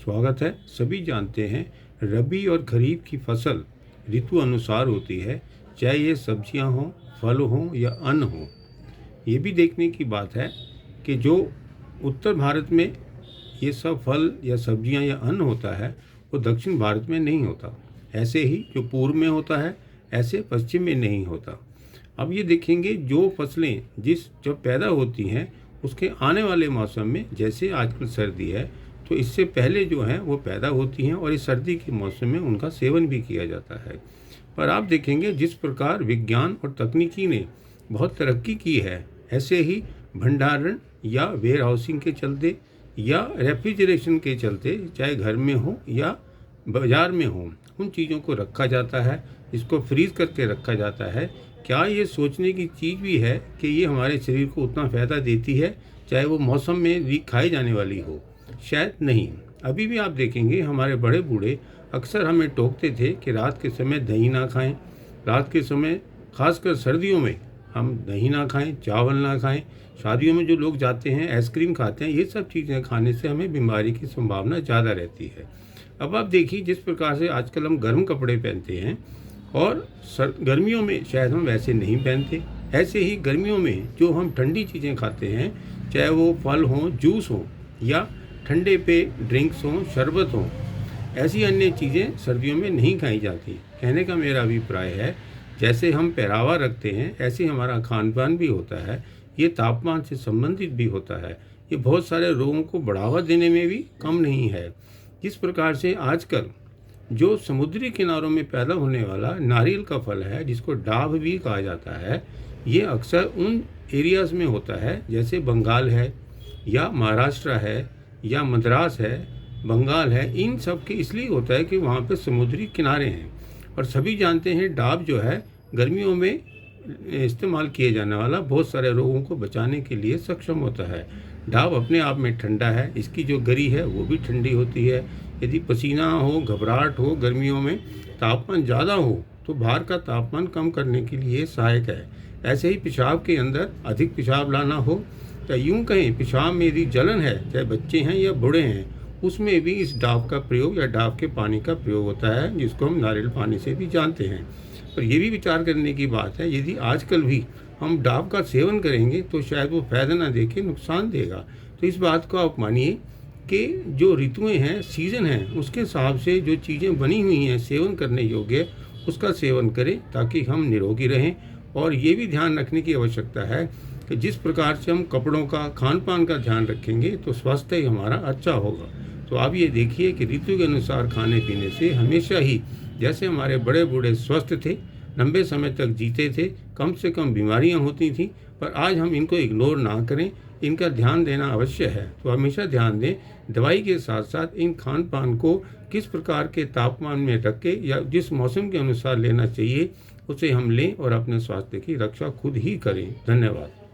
स्वागत है। सभी जानते हैं रबी और खरीफ की फसल ऋतु अनुसार होती है, चाहे ये सब्जियां हों, फल हों या अन्न हों। ये भी देखने की बात है कि जो उत्तर भारत में ये सब फल या सब्जियां या अन्न होता है वो दक्षिण भारत में नहीं होता। ऐसे ही जो पूर्व में होता है ऐसे पश्चिम में नहीं होता। अब ये देखेंगे जो फसलें जो पैदा होती हैं उसके आने वाले मौसम में, जैसे आजकल सर्दी है तो इससे पहले जो है वो पैदा होती हैं और इस सर्दी के मौसम में उनका सेवन भी किया जाता है। पर आप देखेंगे जिस प्रकार विज्ञान और तकनीकी ने बहुत तरक्की की है, ऐसे ही भंडारण या वेयर हाउसिंग के चलते या रेफ्रिजरेशन के चलते, चाहे घर में हो या बाज़ार में हो, उन चीज़ों को रखा जाता है, इसको फ्रीज़ करके रखा जाता है। क्या ये सोचने की चीज़ भी है कि ये हमारे शरीर को उतना फ़ायदा देती है, चाहे वो मौसम में भी खाई जाने वाली हो? शायद नहीं। अभी भी आप देखेंगे हमारे बड़े बूढ़े अक्सर हमें टोकते थे कि रात के समय दही ना खाएं, रात के समय खासकर सर्दियों में हम दही ना खाएं, चावल ना खाएं। शादियों में जो लोग जाते हैं आइसक्रीम खाते हैं, ये सब चीज़ें खाने से हमें बीमारी की संभावना ज़्यादा रहती है। अब आप देखिए जिस प्रकार से आजकल हम गर्म कपड़े पहनते हैं और गर्मियों में शायद हम वैसे नहीं पहनते, ऐसे ही गर्मियों में जो हम ठंडी चीज़ें खाते हैं, चाहे वो फल हों, जूस हों या ठंडे पे ड्रिंक्स हों, शरबत हों, ऐसी अन्य चीज़ें सर्दियों में नहीं खाई जाती। कहने का मेरा अभिप्राय है जैसे हम पहनावा रखते हैं ऐसे हमारा खान पान भी होता है, ये तापमान से संबंधित भी होता है। ये बहुत सारे रोगों को बढ़ावा देने में भी कम नहीं है। जिस प्रकार से आजकल जो समुद्री किनारों में पैदा होने वाला नारियल का फल है, जिसको डाब भी कहा जाता है, ये अक्सर उन एरियाज़ में होता है जैसे बंगाल है या महाराष्ट्र है या मद्रास है, बंगाल है। इन सब के इसलिए होता है कि वहाँ पे समुद्री किनारे हैं। और सभी जानते हैं डाब जो है गर्मियों में इस्तेमाल किए जाने वाला बहुत सारे रोगों को बचाने के लिए सक्षम होता है। डाब अपने आप में ठंडा है, इसकी जो गरी है वो भी ठंडी होती है। यदि पसीना हो, घबराहट हो, गर्मियों में तापमान ज़्यादा हो तो बाहर का तापमान कम करने के लिए सहायक है। ऐसे ही पेशाब के अंदर अधिक पेशाब लाना हो, तो यूँ कहें पेशाब में यदि जलन है, चाहे बच्चे हैं या बूढ़े हैं, उसमें भी इस डाब का प्रयोग या डाब के पानी का प्रयोग होता है, जिसको हम नारियल पानी से भी जानते हैं। पर यह भी विचार करने की बात है, यदि आजकल भी हम डाब का सेवन करेंगे तो शायद वो फ़ायदा ना दे के नुकसान देगा। तो इस बात को आप मानिए कि जो ऋतुएँ हैं, सीज़न हैं, उसके हिसाब से जो चीज़ें बनी हुई हैं सेवन करने योग्य, उसका सेवन करें ताकि हम निरोगी रहें। और ये भी ध्यान रखने की आवश्यकता है कि जिस प्रकार से हम कपड़ों का, खान पान का ध्यान रखेंगे तो स्वास्थ्य ही हमारा अच्छा होगा। तो आप ये देखिए कि ऋतु के अनुसार खाने पीने से हमेशा ही, जैसे हमारे बड़े बूढ़े स्वस्थ थे, लंबे समय तक जीते थे, कम से कम बीमारियां होती थीं, पर आज हम इनको इग्नोर ना करें, इनका ध्यान देना अवश्य है। तो हमेशा ध्यान दें, दवाई के साथ साथ इन खान पान को किस प्रकार के तापमान में रख के या जिस मौसम के अनुसार लेना चाहिए उसे हम लें और अपने स्वास्थ्य की रक्षा खुद ही करें। धन्यवाद।